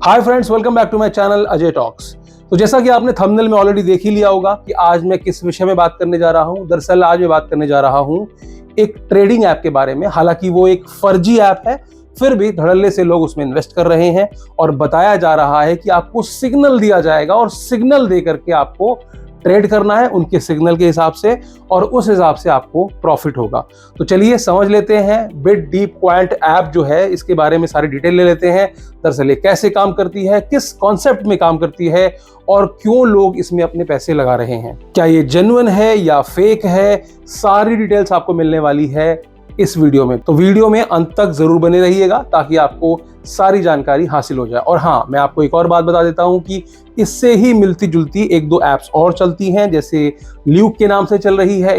Hi friends, welcome back to my channel Ajay Talks. तो जैसा कि आपने थंबनेल में ऑलरेडी देख ही लिया होगा कि आज मैं किस विषय में बात करने जा रहा हूं। दरअसल आज मैं बात करने जा रहा हूं एक ट्रेडिंग ऐप के बारे में। हालांकि वो एक फर्जी ऐप है, फिर भी धड़ल्ले से लोग उसमें इन्वेस्ट कर रहे हैं और बताया जा रहा है कि आपको सिग्नल दिया जाएगा और सिग्नल दे करके आपको ट्रेड करना है उनके सिग्नल के हिसाब से और उस हिसाब से आपको प्रॉफिट होगा। तो चलिए समझ लेते हैं Bitdeepquant ऐप जो है, इसके बारे में सारी डिटेल ले लेते हैं। दरअसल ये कैसे काम करती है, किस कॉन्सेप्ट में काम करती है और क्यों लोग इसमें अपने पैसे लगा रहे हैं, क्या ये जेन्युइन है या फेक है, सारी डिटेल्स आपको मिलने वाली है इस वीडियो में। तो वीडियो में अंत तक जरूर बने रहिएगा ताकि आपको सारी जानकारी हासिल हो जाए। और हाँ, मैं आपको एक और बात बता देता हूं कि इससे ही मिलती जुलती एक दो एप्स और चलती हैं, जैसे ल्यूक के नाम से चल रही है,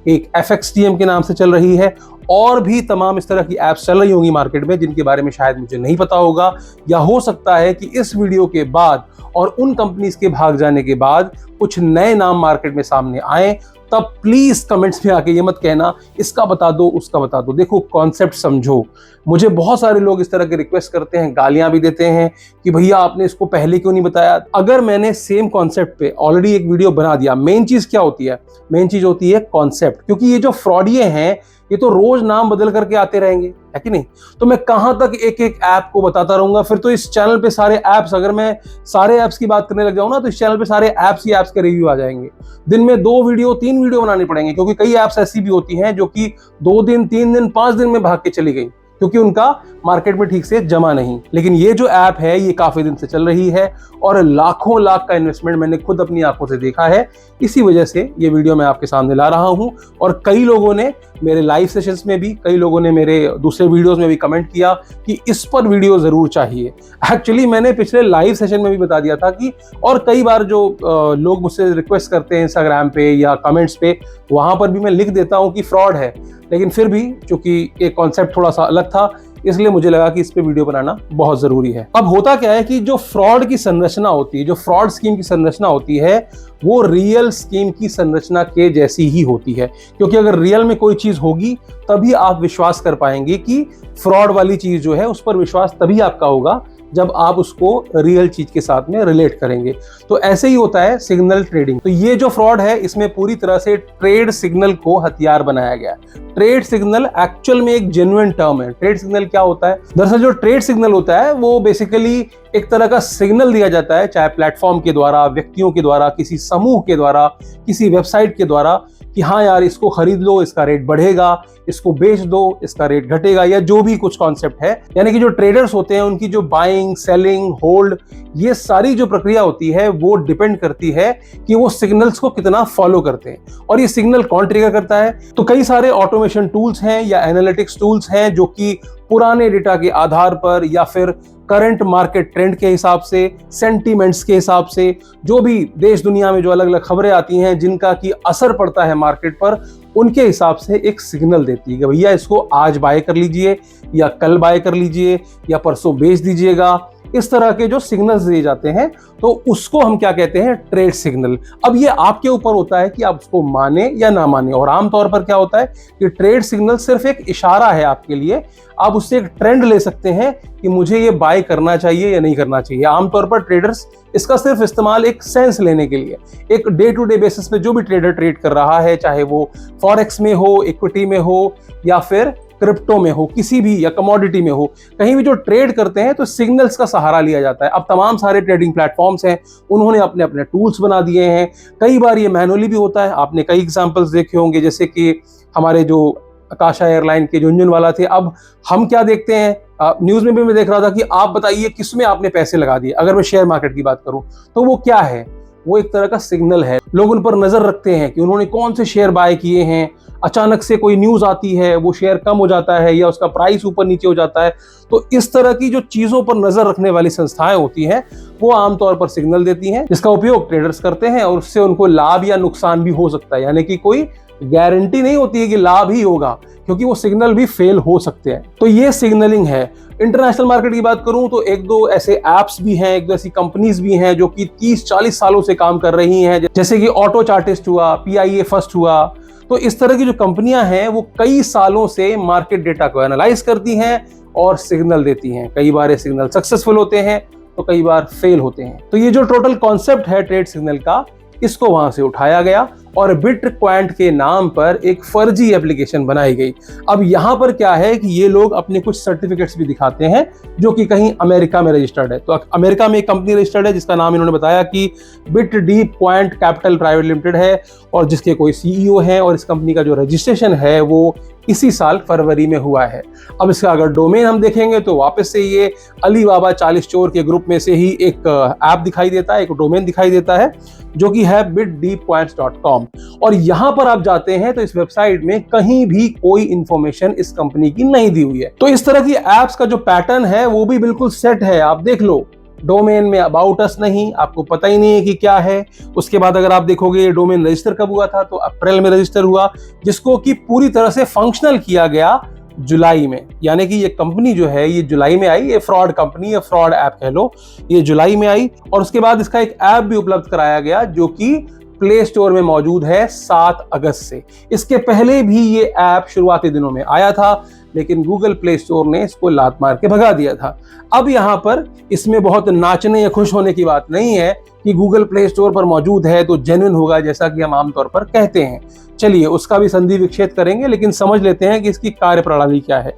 एक FXTM के नाम से चल रही है, और भी तमाम इस तरह की एप्स चल रही होंगी मार्केट में जिनके बारे में शायद मुझे नहीं पता होगा, या हो सकता है कि इस वीडियो के बाद और उन कंपनीज के भाग जाने के बाद कुछ नए नाम मार्केट में सामने आए। तब प्लीज कमेंट्स में आके ये मत कहना इसका बता दो उसका बता दो। देखो, कॉन्सेप्ट समझो। मुझे बहुत सारे लोग इस तरह के रिक्वेस्ट करते हैं, गालियां भी देते हैं कि भैया आपने इसको पहले क्यों नहीं बताया। अगर मैंने सेम कॉन्सेप्ट पे ऑलरेडी एक वीडियो बना दिया, मेन चीज क्या होती है? मेन चीज होती है कॉन्सेप्ट। क्योंकि ये जो फ्रॉडिये हैं ये तो रोज नाम बदल करके आते रहेंगे, है कि नहीं? तो मैं कहां तक एक एक ऐप को बताता रहूंगा? फिर तो इस चैनल पे सारे ऐप्स, अगर मैं सारे ऐप्स की बात करने लग जाऊं ना, तो इस चैनल पे सारे ऐप्स ही ऐप्स के रिव्यू आ जाएंगे। दिन में 2 वीडियो 3 वीडियो बनानी पड़ेंगे, क्योंकि कई ऐप्स ऐसी भी होती हैं जो कि 2 दिन 3 दिन 5 दिन में भाग के चली गई क्योंकि उनका मार्केट में ठीक से जमा नहीं। लेकिन ये जो ऐप है ये काफी दिन से चल रही है और लाखों लाख का इन्वेस्टमेंट मैंने खुद अपनी आंखों से देखा है। इसी वजह से ये वीडियो मैं आपके सामने ला रहा हूं। और कई लोगों ने मेरे लाइव सेशंस में भी, कई लोगों ने मेरे दूसरे वीडियोस में भी कमेंट किया कि इस पर वीडियो जरूर चाहिए। एक्चुअली मैंने पिछले लाइव सेशन में भी बता दिया था कि, और कई बार जो लोग मुझसे रिक्वेस्ट करते हैं इंस्टाग्राम पे या कमेंट्स पे, वहां पर भी मैं लिख देता हूं कि फ्रॉड है। लेकिन फिर भी चूंकि एक कॉन्सेप्ट थोड़ा सा अलग था, इसलिए मुझे लगा कि इस पे वीडियो बनाना बहुत जरूरी है। अब होता क्या है कि जो फ्रॉड की संरचना होती है, जो फ्रॉड स्कीम की संरचना होती है, वो रियल स्कीम की संरचना के जैसी ही होती है। क्योंकि अगर रियल में कोई चीज होगी तभी आप विश्वास कर पाएंगे कि फ्रॉड वाली चीज जो है उस पर विश्वास तभी आपका होगा जब आप उसको रियल चीज के साथ में रिलेट करेंगे। तो ऐसे ही होता है सिग्नल ट्रेडिंग। तो ये जो फ्रॉड है इसमें पूरी तरह से ट्रेड सिग्नल को हथियार बनाया गया है। ट्रेड सिग्नल एक्चुअल में एक जेन्युइन टर्म है। ट्रेड सिग्नल क्या होता है? दरअसल जो ट्रेड सिग्नल होता है वो बेसिकली एक तरह का सिग्नल दिया जाता है, चाहे प्लेटफॉर्म के द्वारा, व्यक्तियों के द्वारा, किसी समूह के द्वारा, किसी वेबसाइट के द्वारा, कि हाँ यार इसको खरीद लो, इसका रेट बढ़ेगा, इसको बेच दो, इसका रेट घटेगा, या जो भी कुछ कॉन्सेप्ट है। यानी कि जो ट्रेडर्स होते हैं उनकी जो बाइंग, सेलिंग, होल्ड, ये सारी जो प्रक्रिया होती है वो डिपेंड करती है कि वो सिग्नल्स को कितना फॉलो करते हैं। और ये सिग्नल कौन ट्रिगर करता है? तो कई सारे ऑटोमेशन टूल्स हैं या एनालिटिक्स टूल्स हैं जो कि पुराने डेटा के आधार पर या फिर करंट मार्केट ट्रेंड के हिसाब से, सेंटीमेंट्स के हिसाब से, जो भी देश दुनिया में जो अलग अलग खबरें आती हैं जिनका की असर पड़ता है मार्केट पर, उनके हिसाब से एक सिग्नल देती है कि भैया इसको आज बाय कर लीजिए या कल बाय कर लीजिए या परसों बेच दीजिएगा। इस तरह के जो सिग्नल्स दिए जाते हैं तो उसको हम क्या कहते हैं? Trade signal. अब ये आपके ऊपर होता है कि आप उसको माने या ना माने। और आमतौर पर क्या होता है कि ट्रेड सिग्नल सिर्फ एक इशारा है आपके लिए। आप उससे एक ट्रेंड ले सकते हैं कि मुझे ये बाय करना चाहिए या नहीं करना चाहिए। आमतौर पर ट्रेडर्स इसका सिर्फ इस्तेमाल एक सेंस लेने के लिए, एक डे टू डे बेसिस पे जो भी ट्रेडर ट्रेड कर रहा है, चाहे वो फॉरेक्स में हो, इक्विटी में हो या फिर क्रिप्टो में हो, किसी भी, या कमोडिटी में हो, कहीं भी जो ट्रेड करते हैं तो सिग्नल्स का सहारा लिया जाता है। अब तमाम सारे ट्रेडिंग प्लेटफॉर्म्स हैं, उन्होंने अपने अपने टूल्स बना दिए हैं। कई बार ये मैनुअली भी होता है। आपने कई एग्जांपल्स देखे होंगे, जैसे कि हमारे जो आकाशा एयरलाइन के झुनझुन वाला थे। अब हम क्या देखते हैं, न्यूज में भी मैं देख रहा था कि आप बताइए किसमें आपने पैसे लगा दिए। अगर मैं शेयर मार्केट की बात करूं तो वो क्या है? वो एक तरह का सिग्नल है। लोग उन पर नजर रखते हैं कि उन्होंने कौन से शेयर बाय किए हैं। अचानक से कोई न्यूज आती है, वो शेयर कम हो जाता है या उसका प्राइस ऊपर नीचे हो जाता है। तो इस तरह की जो चीजों पर नजर रखने वाली संस्थाएं होती हैं वो आमतौर पर सिग्नल देती हैं, जिसका उपयोग ट्रेडर्स करते हैं और उससे उनको लाभ या नुकसान भी हो सकता है। यानी कि कोई गारंटी नहीं होती है कि लाभ ही होगा, क्योंकि वो सिग्नल भी फेल हो सकते हैं। तो ये सिग्नलिंग है। इंटरनेशनल मार्केट की बात करूं तो एक दो ऐसे ऐप्स भी हैं, एक दो ऐसी कंपनीज भी हैं जो कि 30-40 सालों से काम कर रही हैं, जैसे कि ऑटो चार्टिस्ट हुआ, PIA फर्स्ट हुआ। तो इस तरह की जो कंपनियां हैं वो कई सालों से मार्केट डेटा को एनालाइज करती हैं और सिग्नल देती हैं। कई बार ये सिग्नल सक्सेसफुल होते हैं, तो कई बार फेल होते हैं। तो ये जो टोटल कॉन्सेप्ट है ट्रेड सिग्नल का, इसको वहां से उठाया गया और बिटक्वांट के नाम पर एक फर्जी एप्लीकेशन बनाई गई। अब यहां पर क्या है कि ये लोग अपने कुछ सर्टिफिकेट्स भी दिखाते हैं जो कि कहीं अमेरिका में रजिस्टर्ड है। तो अमेरिका में एक कंपनी रजिस्टर्ड है जिसका नाम इन्होंने बताया कि बिटडीक्वांट कैपिटल प्राइवेट लिमिटेड है और जिसके कोई सीईओ हैं, और इस कंपनी का जो रजिस्ट्रेशन है वो इसी साल फरवरी में हुआ है। अब इसका अगर डोमेन हम देखेंगे तो वापस से ये अलीबाबा 40 चोर के ग्रुप में से ही एक ऐप दिखाई देता है, एक डोमेन दिखाई देता है जो कि है bitdeeppoints.com। और यहां पर आप जाते हैं तो इस वेबसाइट में कहीं भी कोई इंफॉर्मेशन इस कंपनी की नहीं दी हुई है। तो इस तरह की एप्स का जो पैटर्न है वो भी बिल्कुल सेट है। आप देख लो, डोमेन में अबाउट अस नहीं, आपको पता ही नहीं है कि क्या है। उसके बाद अगर आप देखोगे ये डोमेन रजिस्टर कब हुआ था, तो अप्रैल में रजिस्टर हुआ, जिसको कि पूरी तरह से फंक्शनल किया गया जुलाई में। यानी कि ये कंपनी जो है ये जुलाई में आई, ये फ्रॉड कंपनी, ये फ्रॉड ऐप कह लो, ये जुलाई में आई। और उसके बाद इसका एक ऐप भी उपलब्ध कराया गया जो कि प्ले स्टोर में मौजूद है 7 अगस्त से। इसके पहले भी ये ऐप शुरुआती दिनों में आया था, लेकिन गूगल प्ले स्टोर ने इसको लात मार के भगा दिया था। अब यहाँ पर इसमें बहुत नाचने या खुश होने की बात नहीं है कि गूगल प्ले स्टोर पर मौजूद है तो जेन्युइन होगा, जैसा कि हम आमतौर पर कहते हैं। चलिए उसका भी संधि विच्छेद करेंगे, लेकिन समझ लेते हैं कि इसकी कार्यप्रणाली क्या है।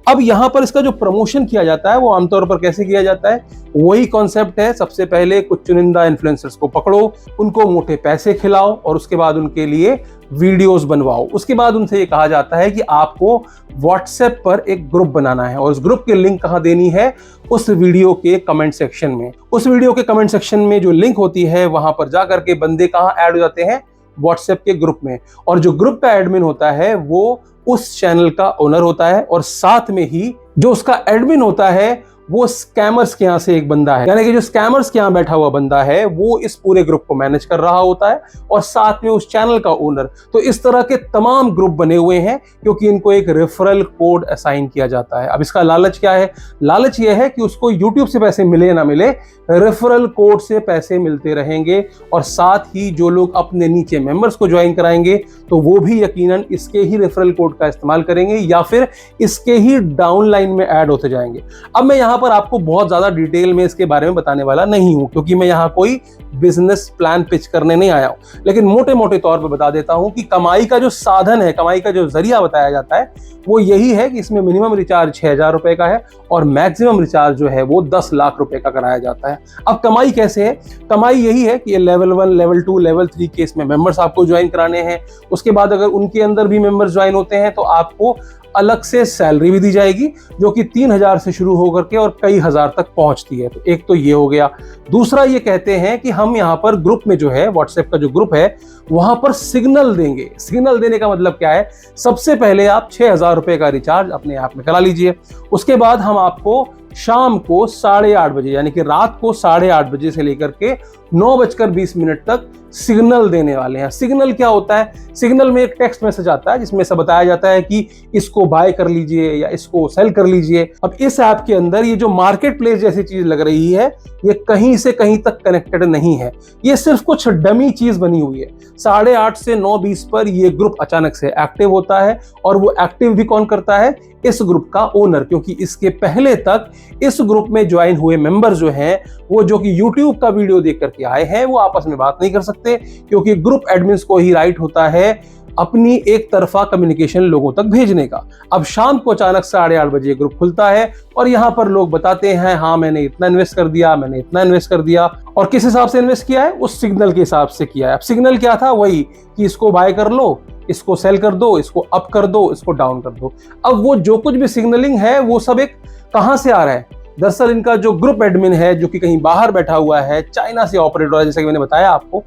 अब यहाँ पर इसका जो प्रमोशन किया जाता है वो आमतौर पर कैसे किया जाता है, वही कॉन्सेप्ट है। सबसे पहले कुछ चुनिंदा इन्फ्लुएंसर्स को पकड़ो, उनको मोटे पैसे खिलाओ और उसके बाद उनके लिए वीडियोस बनवाओ। उसके बाद उनसे ये कहा जाता है कि आपको व्हाट्सएप पर एक ग्रुप बनाना है और उस ग्रुप की लिंक कहाँ देनी है, उस वीडियो के कमेंट सेक्शन में। उस वीडियो के कमेंट सेक्शन में जो लिंक होती है वहां पर जाकर के बंदे कहाँ ऐड हो जाते हैं, व्हाट्सएप के ग्रुप में। और जो ग्रुप का एडमिन होता है वो उस चैनल का ओनर होता है, और साथ में ही जो उसका एडमिन होता है वो स्कैमर्स के यहाँ से एक बंदा है। यानी कि जो स्कैमर्स के यहाँ बैठा हुआ बंदा है वो इस पूरे ग्रुप को मैनेज कर रहा होता है, और साथ में उस चैनल का ओनर। तो इस तरह के तमाम ग्रुप बने हुए हैं क्योंकि इनको एक रेफरल कोड असाइन किया जाता है। अब इसका लालच क्या है, लालच ये है कि उसको यूट्यूब से पैसे मिले ना मिले, रेफरल कोड से पैसे मिलते रहेंगे। और साथ ही जो लोग अपने नीचे मेंबर्स को ज्वाइन कराएंगे तो वो भी यकीनन इसके ही रेफरल कोड का इस्तेमाल करेंगे या फिर इसके ही डाउनलाइन में ऐड होते जाएंगे। अब मैं यहाँ पर आपको बहुत ज्यादा डिटेल में इसके बारे में बताने वाला नहीं हूं क्योंकि मैं यहाँ कोई बिजनेस प्लान पिच करने नहीं आया हूं, लेकिन मोटे मोटे तौर पर बता देता हूं कि कमाई का जो साधन है, कमाई का जो जरिया बताया जाता है वो यही है कि इसमें मिनिमम रिचार्ज 6,000 रुपए का है और मैक्सिमम रिचार्ज जो है वो 10 लाख रुपए का कराया जाता है। अब कमाई कैसे है, कमाई यही है कि लेवल 1, लेवल 2, लेवल 3 के इसमें मेंबर्स आपको ज्वाइन कराने हैं। उसके बाद अगर उनके अंदर भी मेंबर्स ज्वाइन होते हैं तो आपको अलग से सैलरी भी दी जाएगी जो कि 3,000 से शुरू होकर के और कई हजार तक पहुंचती है। तो एक तो ये हो गया। दूसरा ये कहते हैं कि हम यहाँ पर ग्रुप में जो है, व्हाट्सएप का जो ग्रुप है वहां पर सिग्नल देंगे। सिग्नल देने का मतलब क्या है, सबसे पहले आप 6,000 रुपए का रिचार्ज अपने ऐप में करा लीजिए। उसके बाद हम आपको शाम को 8:30 बजे यानी कि रात को 8:30 बजे से लेकर के 9:20 तक सिग्नल देने वाले हैं। सिग्नल क्या होता है, सिग्नल में एक टेक्स्ट मैसेज आता है जिसमें से बताया जाता है कि इसको बाय कर लीजिए या इसको सेल कर लीजिए। अब इस ऐप के अंदर ये जो मार्केट प्लेस जैसी चीज लग रही है ये कहीं से कहीं तक कनेक्टेड नहीं है, ये सिर्फ कुछ डमी चीज बनी हुई है। 8:30 से 9:20 पर ये ग्रुप अचानक से एक्टिव होता है और वो एक्टिव भी कौन करता है, इस ग्रुप का ओनर। क्योंकि इसके पहले तक इस ग्रुप में ज्वाइन हुए मेंबर जो हैं वो जो कि YouTube का वीडियो देख करके आए हैं वो आपस में बात नहीं कर सकते क्योंकि ग्रुप एडमिन्स को ही राइट होता है अपनी एक तरफा कम्युनिकेशन लोगों तक भेजने का। अब शाम को अचानक 8:30 बजे ग्रुप खुलता है और यहाँ पर लोग बताते हैं हाँ मैंने इतना इन्वेस्ट कर दिया, मैंने इतना इन्वेस्ट कर दिया। और किस हिसाब से इन्वेस्ट किया है, उस सिग्नल के हिसाब से किया है। अब सिग्नल क्या था, वही कि इसको बाय कर लो, इसको सेल कर दो, इसको अप कर दो, इसको डाउन कर दो। अब वो जो कुछ भी सिग्नलिंग है वो सब एक कहां से आ रहा है, दरअसल इनका जो ग्रुप एडमिन है जो कि कहीं बाहर बैठा हुआ है, चाइना से ऑपरेट हो रहा है, जैसा कि मैंने बताया आपको,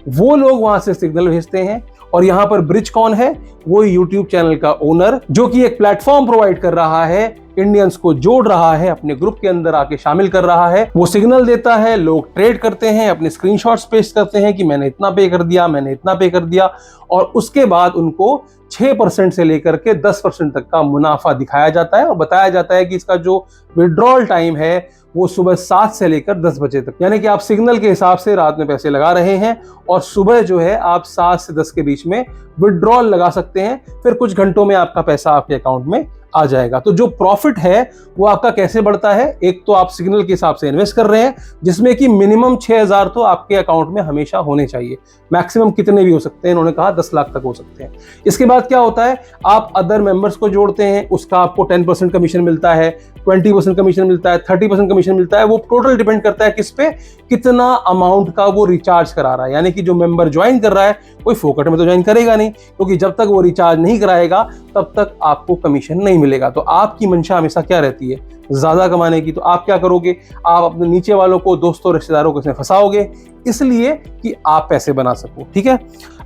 वो लोग वहां से सिग्नल भेजते हैं। और यहाँ पर ब्रिज कौन है, वो यूट्यूब चैनल का ओनर जो कि एक प्लेटफॉर्म प्रोवाइड कर रहा है, इंडियंस को जोड़ रहा है, अपने ग्रुप के अंदर आके शामिल कर रहा है। वो सिग्नल देता है, लोग ट्रेड करते हैं, अपने स्क्रीनशॉट्स पेस्ट करते हैं कि मैंने इतना पे कर दिया, मैंने इतना पे कर दिया। और उसके बाद उनको 6% से लेकर के 10% तक का मुनाफा दिखाया जाता है और बताया जाता है कि इसका जो विड्रॉल टाइम है वो सुबह 7 से लेकर 10 बजे तक। यानी कि आप सिग्नल के हिसाब से रात में पैसे लगा रहे हैं और सुबह जो है आप 7 से 10 के बीच में विड्रॉल लगा सकते हैं। फिर कुछ घंटों में आपका पैसा आपके अकाउंट में आ जाएगा। तो जो प्रॉफिट है वो आपका कैसे बढ़ता है, एक तो आप सिग्नल के हिसाब से इन्वेस्ट कर रहे हैं जिसमें कि मिनिमम 6,000 तो आपके अकाउंट में हमेशा होने चाहिए, मैक्सिमम कितने भी हो सकते हैं, इन्होंने कहा 10 लाख तक हो सकते हैं। इसके बाद क्या होता है, आप अदर मेंबर्स को जोड़ते हैं, उसका आपको 10% कमीशन मिलता है, 20% कमीशन मिलता है, 30% कमीशन मिलता है। वो टोटल डिपेंड करता है किस पे, कितना अमाउंट का वो रिचार्ज करा रहा है। यानी कि जो मेंबर ज्वाइन कर रहा है कोई फोकट में तो ज्वाइन करेगा नहीं, क्योंकि जब तक वो रिचार्ज नहीं कराएगा तब तक आपको कमीशन नहीं मिलेगा। तो आपकी मंशा हमेशा क्या रहती है, ज्यादा कमाने की। तो आप क्या करोगे, आप अपने नीचे वालों को, दोस्तों रिश्तेदारों को इसमें फंसाओगे इसलिए कि आप पैसे बना सको। ठीक है,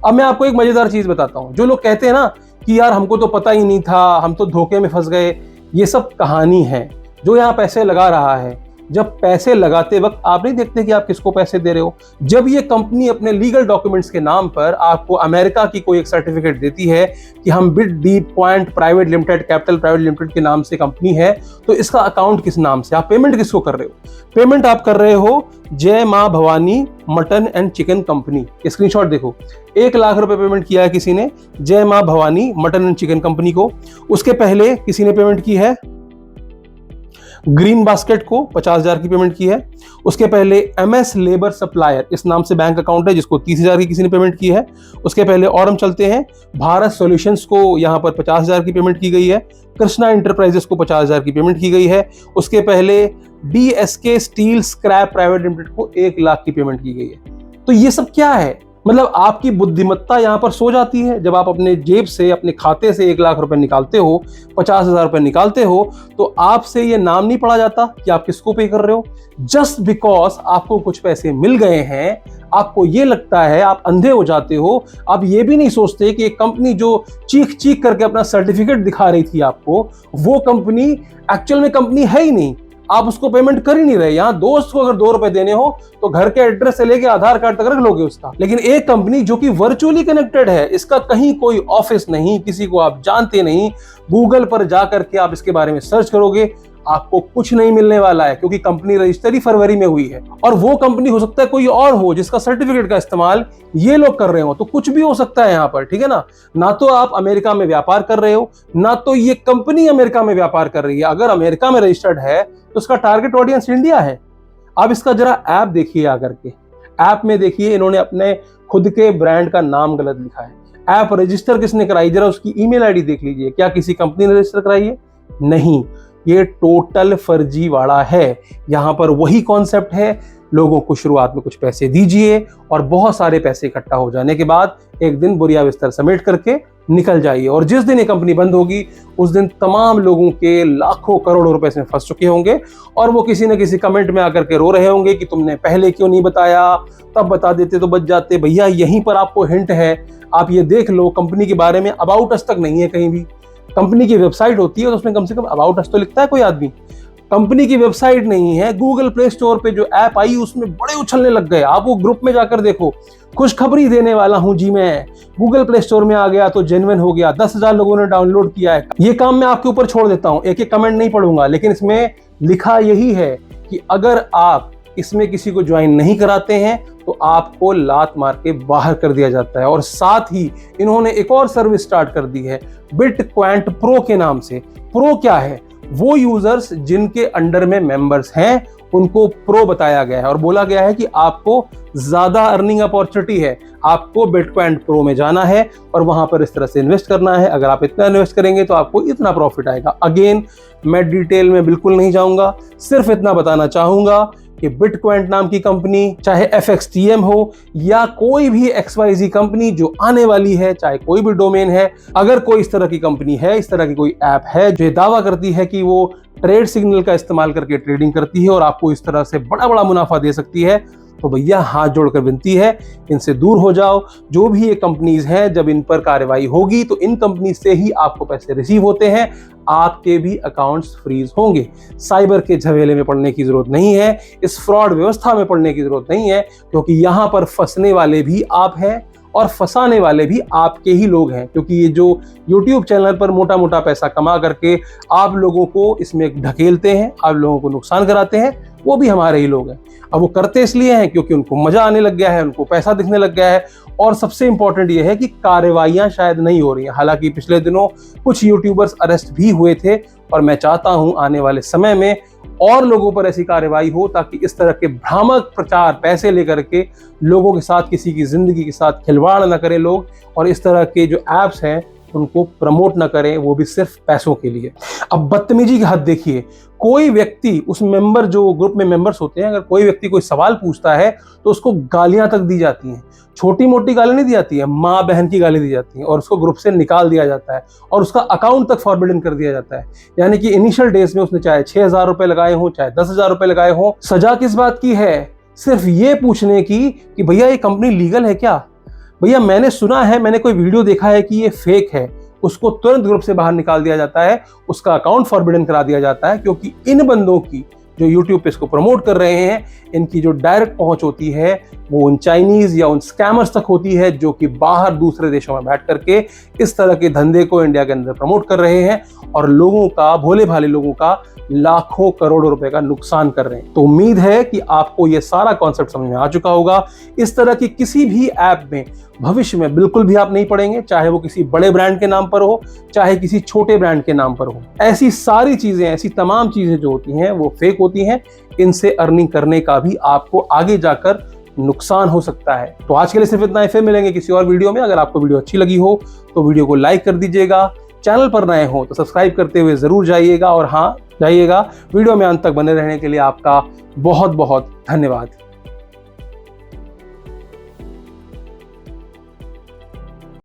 अब मैं आपको एक मजेदार चीज बताता हूं। जो लोग कहते हैं ना कि यार हमको तो पता ही नहीं था, हम तो धोखे में फंस गए, ये सब कहानी है। जो यहाँ पैसे लगा रहा है, जब पैसे लगाते वक्त आप नहीं देखते कि आप किसको पैसे दे रहे हो। जब ये कंपनी अपने लीगल डॉक्यूमेंट्स के नाम पर आपको अमेरिका की कोई एक सर्टिफिकेट देती है कि हम bit deep point private limited, capital private limited के नाम से कंपनी है, तो इसका अकाउंट किस नाम से, आप पेमेंट किसको कर रहे हो, पेमेंट आप कर रहे हो जय मां Bhavani mutton and chicken company. Screenshot देखो, 1 लाख रुपए पेमेंट किया है किसी ने जय मां Bhavani mutton and chicken company को। उसके पहले किसी ने पेमेंट की है ग्रीन बास्केट को 50,000 की पेमेंट की है। उसके पहले MS लेबर सप्लायर, इस नाम से बैंक अकाउंट है, जिसको 30,000 की किसी ने पेमेंट की है। उसके पहले और हम चलते हैं, भारत सॉल्यूशंस को यहाँ पर 50,000 की पेमेंट की गई है। कृष्णा इंटरप्राइजेस को 50,000 की पेमेंट की गई है। उसके पहले DSK steel scrap private limited को 1 लाख की पेमेंट की गई है। तो ये सब क्या है, मतलब आपकी बुद्धिमत्ता यहाँ पर सो जाती है। जब आप अपने जेब से, अपने खाते से 1 लाख रुपए निकालते हो, 50,000 रुपए निकालते हो, तो आपसे ये नाम नहीं पढ़ा जाता कि आप किसको पे कर रहे हो। जस्ट बिकॉज आपको कुछ पैसे मिल गए हैं, आपको ये लगता है, आप अंधे हो जाते हो। आप ये भी नहीं सोचते कि एक कंपनी जो चीख चीख करके अपना सर्टिफिकेट दिखा रही थी आपको, वो कंपनी एक्चुअल में कंपनी है ही नहीं, आप उसको पेमेंट कर ही नहीं रहे। यहाँ दोस्त को अगर 2 रुपए देने हो तो घर के एड्रेस से लेके आधार कार्ड तक रख लोगे उसका। लेकिन एक कंपनी जो कि वर्चुअली कनेक्टेड है, इसका कहीं कोई ऑफिस नहीं, किसी को आप जानते नहीं, गूगल पर जाकर के आप इसके बारे में सर्च करोगे, आपको कुछ नहीं मिलने वाला है, क्योंकि कंपनी रजिस्टर ही फरवरी में हुई है। और वो कंपनी हो सकता है कोई और हो जिसका सर्टिफिकेट का इस्तेमाल ये लोग कर रहे हो, तो कुछ भी हो सकता है यहाँ पर। ठीक है ना, ना तो आप अमेरिका में व्यापार कर रहे हो, ना तो ये कंपनी अमेरिका में व्यापार कर रही है। अगर अमेरिका में रजिस्टर्ड है तो उसका टारगेट ऑडियंस इंडिया है। अब इसका जरा ऐप देखिए, आकर के ऐप में देखिए, इन्होंने अपने खुद के ब्रांड का नाम गलत लिखा है। ऐप रजिस्टर किसने कराई, जरा उसकी ईमेल आईडी देख लीजिए, क्या किसी कंपनी ने रजिस्टर कराई है? नहीं, ये टोटल फर्जीवाड़ा है। यहाँ पर वही कॉन्सेप्ट है, लोगों को शुरुआत में कुछ पैसे दीजिए और बहुत सारे पैसे इकट्ठा हो जाने के बाद एक दिन बुरिया बिस्तर समेट करके निकल जाइए। और जिस दिन ये कंपनी बंद होगी उस दिन तमाम लोगों के लाखों करोड़ों रुपए इसमें फंस चुके होंगे और वो किसी न किसी कमेंट में आकर के रो रहे होंगे कि तुमने पहले क्यों नहीं बताया, तब बता देते तो बच जाते। भैया यहीं पर आपको हिंट है, आप ये देख लो, कंपनी के बारे में अबाउट अस तक नहीं है कहीं भी। कंपनी की वेबसाइट होती है तो उसमें कम से कम अबाउट अस तो लिखता है कोई आदमी। कंपनी की वेबसाइट नहीं है। गूगल प्ले स्टोर पे जो ऐप आई उसमें बड़े उछलने लग गए। आप वो ग्रुप में जाकर देखो, खुशखबरी देने वाला हूं जी मैं, गूगल प्ले स्टोर में आ गया तो जेन्युइन हो गया, 10,000 लोगों ने डाउनलोड किया है। ये काम मैं आपके ऊपर छोड़ देता हूं, एक एक कमेंट नहीं पढ़ूंगा, लेकिन इसमें लिखा यही है कि अगर आप इसमें किसी को ज्वाइन नहीं कराते हैं तो आपको लात मार के बाहर कर दिया जाता है। और साथ ही इन्होंने एक और सर्विस स्टार्ट कर दी है बिटक्वेंट प्रो के नाम से। प्रो क्या है? वो यूजर्स जिनके अंडर में मेंबर्स हैं उनको प्रो बताया गया है और बोला गया है कि आपको ज्यादा अर्निंग अपॉर्चुनिटी है, आपको बिटक्वेंट प्रो में जाना है और वहां पर इस तरह से इन्वेस्ट करना है। अगर आप इतना इन्वेस्ट करेंगे तो आपको इतना प्रॉफिट आएगा। अगेन मैं डिटेल में बिल्कुल नहीं जाऊंगा, सिर्फ इतना बताना चाहूंगा कि बिटक्वेंट नाम की कंपनी, चाहे FXTM हो या कोई भी XYZ कंपनी जो आने वाली है, चाहे कोई भी डोमेन है, अगर कोई इस तरह की कंपनी है, इस तरह की कोई ऐप है जो दावा करती है कि वो ट्रेड सिग्नल का इस्तेमाल करके ट्रेडिंग करती है और आपको इस तरह से बड़ा बड़ा मुनाफा दे सकती है, तो भैया हाथ जोड़कर विनती है, इनसे दूर हो जाओ। जो भी ये कंपनीज हैं, जब इन पर कार्रवाई होगी तो इन कंपनी से ही आपको पैसे रिसीव होते हैं, आपके भी अकाउंट्स फ्रीज होंगे। साइबर के झमेले में पड़ने की जरूरत नहीं है, इस फ्रॉड व्यवस्था में पड़ने की जरूरत नहीं है, क्योंकि यहाँ पर फंसने वाले भी आप हैं और फंसाने वाले भी आपके ही लोग हैं। क्योंकि ये जो YouTube चैनल पर मोटा मोटा पैसा कमा करके आप लोगों को इसमें ढकेलते हैं, आप लोगों को नुकसान कराते हैं, वो भी हमारे ही लोग हैं। अब वो करते इसलिए हैं क्योंकि उनको मजा आने लग गया है, उनको पैसा दिखने लग गया है, और सबसे इंपॉर्टेंट ये है कि कार्रवाइयां शायद नहीं हो रही हैं। हालांकि पिछले दिनों कुछ यूट्यूबर्स अरेस्ट भी हुए थे, और मैं चाहता हूं आने वाले समय में और लोगों पर ऐसी कार्रवाई हो, ताकि इस तरह के भ्रामक प्रचार, पैसे लेकर के लोगों के साथ, किसी की जिंदगी के साथ खिलवाड़ न करें लोग, और इस तरह के जो ऐप्स हैं उनको प्रमोट न करें, वो भी सिर्फ पैसों के लिए। अब बदतमीजी की हद देखिए, कोई व्यक्ति, उस मेंबर, जो ग्रुप में मेंबर्स होते हैं, अगर कोई व्यक्ति कोई सवाल पूछता है तो उसको गालियां तक दी जाती हैं। छोटी मोटी गाली नहीं दी जाती है, माँ बहन की गाली दी जाती है, और उसको ग्रुप से निकाल दिया जाता है, और उसका अकाउंट तक फॉरबिडन कर दिया जाता है। यानी कि इनिशियल डेज में उसने चाहे 6,000 रुपए लगाए हों, चाहे 10,000 रुपए लगाए हों, सजा किस बात की है? सिर्फ ये पूछने की कि भैया ये कंपनी लीगल है क्या? भैया मैंने सुना है, मैंने कोई वीडियो देखा है कि ये फेक है, उसको तुरंत ग्रुप से बाहर निकाल दिया जाता है, उसका अकाउंट फॉरबिडन करा दिया जाता है, क्योंकि इन बंदों की, जो यूट्यूब पे इसको प्रमोट कर रहे हैं, इनकी जो डायरेक्ट पहुंच होती है वो उन चाइनीज या उन स्कैमर्स तक होती है, जो कि बाहर दूसरे देशों में बैठ करके इस तरह के धंधे को इंडिया के अंदर प्रमोट कर रहे हैं, और लोगों का, भोले भाले लोगों का लाखों करोड़ों रुपए का नुकसान कर रहे हैं। तो उम्मीद है कि आपको ये सारा कॉन्सेप्ट समझ में आ चुका होगा। इस तरह की किसी भी ऐप में भविष्य में बिल्कुल भी आप नहीं पड़ेंगे, चाहे वो किसी बड़े ब्रांड के नाम पर हो, चाहे किसी छोटे ब्रांड के नाम पर हो। ऐसी सारी चीजें, ऐसी तमाम चीजें जो होती हैं वो फेक होती हैं। इनसे अर्निंग करने का भी आपको आगे जाकर नुकसान हो सकता है। तो आज के लिए सिर्फ इतना ही, फिर मिलेंगे किसी और वीडियो में। अगर आपको वीडियो अच्छी लगी हो तो वीडियो को लाइक कर दीजिएगा, चैनल पर नए हो तो सब्सक्राइब करते हुए जरूर जाइएगा, और हाँ जाइएगा। वीडियो में अंत तक बने रहने के लिए आपका बहुत बहुत धन्यवाद।